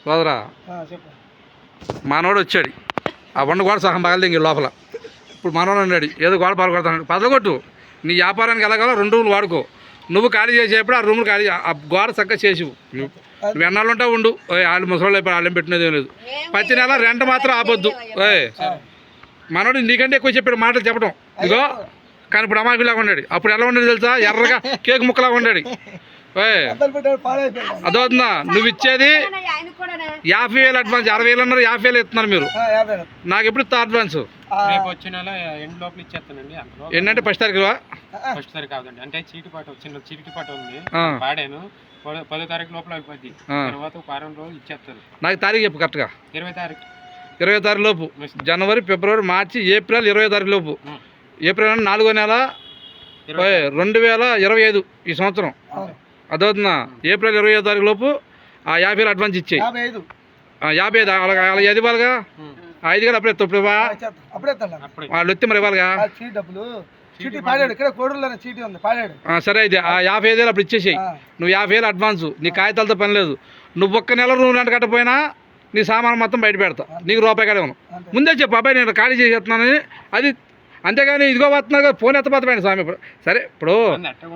సోదరా మనోడు వచ్చాడు ఆ వంట కూడా సగం పగలదింగి లోపల. ఇప్పుడు మనోడు అన్నాడు ఏదో గోడ పగలగొడతాను. పదకొట్టు నీ వ్యాపారానికి ఎలాగో 2 రూములు వాడుకో. నువ్వు ఖాళీ చేసేప్పుడు ఆ రూములు ఖాళీ ఆ గోడ చక్కగా చేసివు. నువ్వు ఎన్నాళ్ళు ఉంటావు ఉండు. వాళ్ళు ముసలి అయిపోయి వాళ్ళేం పెట్టినది ఏం లేదు. ప్రతి నెల రెంట్ మాత్రం ఆపొద్దు. మనోడు నీకంటే ఎక్కువ చెప్పాడు మాటలు చెప్పడం. ఇదిగో కానీ ఇప్పుడు అమాయకులాగా ఉన్నాడు. అప్పుడు ఎలా ఉండేది తెలుసా? ఎర్రగా కేక్ ముక్కలాగా ఉన్నాడు. అదవుతుందా? నువ్వు ఇచ్చేది 50,000 అడ్వాన్స్. 60,000 అన్నారు, 50,000 ఇస్తున్నారు మీరు. నాకు ఎప్పుడు ఇస్తా అడ్వాన్స్? ఏంటంటే 1వ తారీఖు కాదండి, అంటే చీటి పాట ఉంది పాడాను. 10వ తారీఖు లోపల అయిపోద్ది. తర్వాత ఒక 4 రోజులు ఇచ్చేస్తారు. నాకు తారీఖు చెప్పు కరెక్ట్గా. 20 తారీఖు లోపు. జనవరి, ఫిబ్రవరి, మార్చి, ఏప్రిల్ 20 తారీఖు లోపు. ఏప్రిల్ 4వ నెల 2025 ఈ సంవత్సరం. అదవుతుందా? ఏప్రిల్ 25వ తారీఖు లోపు ఆ 50,000 అడ్వాన్స్ ఇచ్చేయి. 55 అలాగే 5 ఇవ్వాలిగా. 5 అప్పుడే ఎత్తు. వాళ్ళు వచ్చి మరి ఇవ్వాలిగా. సరే అయితే ఆ 55,000 అప్పుడు ఇచ్చేసేయి. నువ్వు 50,000 అడ్వాన్స్. నీ కాగితాలతో పని లేదు. నువ్వు ఒక్క నెల రూమ్ రెంట్ కట్టపోయినా నీ సామాను మొత్తం బయట పెడతా. నీకు రూపాయి కాడ ఇవ్వను. ముందే చెప్పు అబ్బాయి నేను ఖాళీ చేసేస్తున్నానని. అది అంతేగాని ఇదిగో వస్తున్నారు కదా ఫోన్ ఎత్తపోతాడు స్వామి. ఇప్పుడు సరే ఇప్పుడు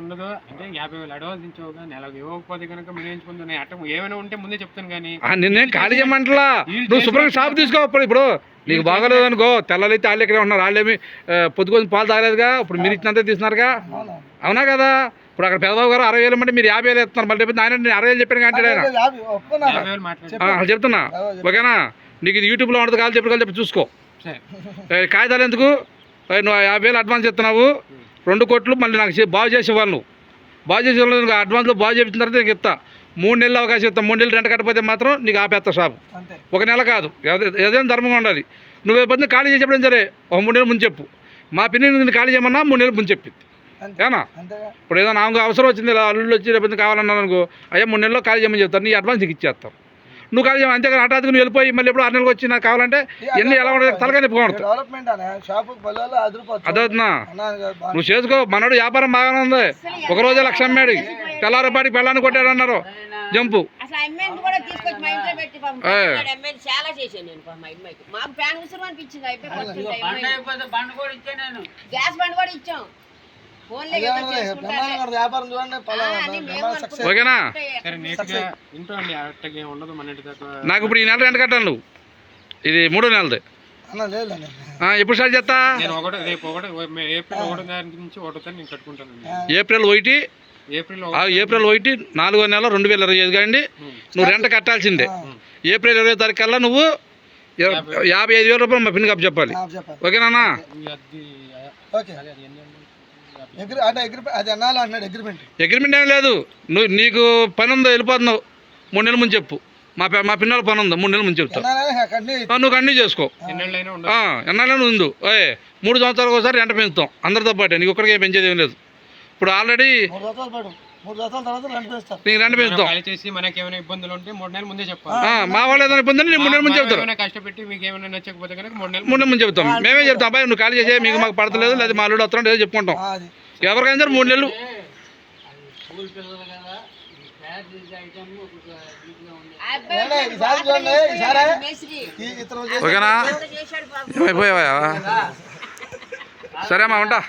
ఉండదు అంటే 50,000 అడ్వాన్స్ ఇచ్చావుగా, నెలకు ఇవ్వకపోతే కనుక మిగిలించుకుంటున్నాయి అట్ట ఏమైనా ఉంటే ముందే చెప్తాను. కానీ నిన్నేం ఖాళీ చేయమంటలా. నువ్వు శుభ్రంగా షాప్ తీసుకో. ఇప్పుడు నీకు బాగలేదు అనుకో, తెల్లలైతే వాళ్ళు ఇక్కడే ఉన్నారు. వాళ్ళేమి పొద్దుకొని పాలు తాగలేదుగా. ఇప్పుడు మీరు ఇచ్చినంత తీస్తున్నారుగా. అవునా కదా? ఇప్పుడు అక్కడ పెద్దబాబు గారు 60,000 అంటే మీరు 50,000 ఇస్తున్నారు. మళ్ళీ ఆయన నేను 60,000 చెప్పాను అంటే ఆయన చెప్తున్నా. ఓకేనా? నీకు ఇది యూట్యూబ్లో ఉండదు. కాదు చెప్పి చూసుకో. కాగితాలు ఎందుకు? నువ్వు 50,000 అడ్వాన్స్ ఇస్తున్నావు. 2 కోట్లు మళ్ళీ నాకు బాగు చేసేవాళ్ళు. నువ్వు బాగు చేసేవాళ్ళు అడ్వాన్స్లో బాగు చేసిన తర్వాత నీకు ఇస్తా. 3 నెలలు అవకాశం ఇస్తాను. 3 నెలలు రెంట్ కట్టకపోతే మాత్రం నీకు ఆపేస్తా షాపు. 1 నెల కాదు, ఏదైనా ధర్మంగా ఉండాలి. నువ్వు పొద్దున్న ఖాళీ చేసేప్పుడు సరే ఒక 3 నెలలు ముందు చెప్పు. మా పిన్ని నిన్ను ఖాళీ చేయమన్నా 3 నెలలు ముందు చెప్పింది. ఏనా? ఇప్పుడు ఏదైనా నాకు అవసరం వచ్చింది, అల్లుళ్ళు వచ్చి రేపు కావాలన్నాను అనుకో, అయ్యా 3 నెలల్లో ఖాళీ చేయమని చెప్తాను. నీ అడ్వాన్స్ నీకు ఇచ్చేస్తాను. నువ్వు ఖాళీ చేయమని. అంతేగాని హఠాత్తుగా నువ్వు వెళ్ళిపోయి మళ్ళీ ఎప్పుడు 6 నెలలకు వచ్చి నాకు కావాలంటే ఎన్ని ఎలా ఉండదు తలగా నిప్పుకోవడదు. అదవుతున్నా? నువ్వు చేసుకో. మనోడు వ్యాపారం బాగానే ఉంది. ఒక రోజే 1,00,000 అమ్మాడు. తెల్లారపాటికి పెళ్ళాన్ని కొట్టాడు అన్నారు. జంపు ఓకేనా? నాకు ఇప్పుడు ఈ నెల రెంట్ కట్టాను. నువ్వు ఇది 3వ నెలది. ఎప్పుడు స్టార్ట్ చేస్తా? ఏప్రిల్ 1 4వ నెల 2025 కానీ నువ్వు రెంట్ కట్టాల్సిందే. ఏప్రిల్ 20వ తారీఖు కల్లా నువ్వు 55,000 రూపాయలు మా పిన్ కప్ చెప్పాలి. ఓకేనా? అగ్రిమెంట్ ఏం లేదు. నీకు పని ఉందో వెళ్ళిపోతున్నావు. 3 నెలల ముందు చెప్పు. మా పిల్లల పని ఉందా 3 నెలల ముందు చెప్తావు. నువ్వు కంటిన్యూ చేసుకో. ఎన్నాళ్ళైనా ఉండు. 3 సంవత్సరాలకు ఒకసారి రెంట పెంచుతాం అందరితో పాటే. నీకు ఒక్కడికి పెంచేది ఏం లేదు. ఇప్పుడు ఆల్రెడీ నీకు రెంట పెంచుతాం. మా వాళ్ళు ఏదైనా ఇబ్బంది 3 నెలల ముందు చెప్తారు. 3 నెలల ముందు చెప్తాం. మేమే చెప్తాం అబ్బాయి నువ్వు ఖాళీ చేసే మీకు మాకు పడతలేదు లేదా మా అల్లుడు వస్తున్నాడు ఏదో చెప్పుకుంటాం. ఎవరికైనా సరే 3 నెలలు. ఓకేనా? అయిపోయావా? సరే అమ్మా ఉంటా.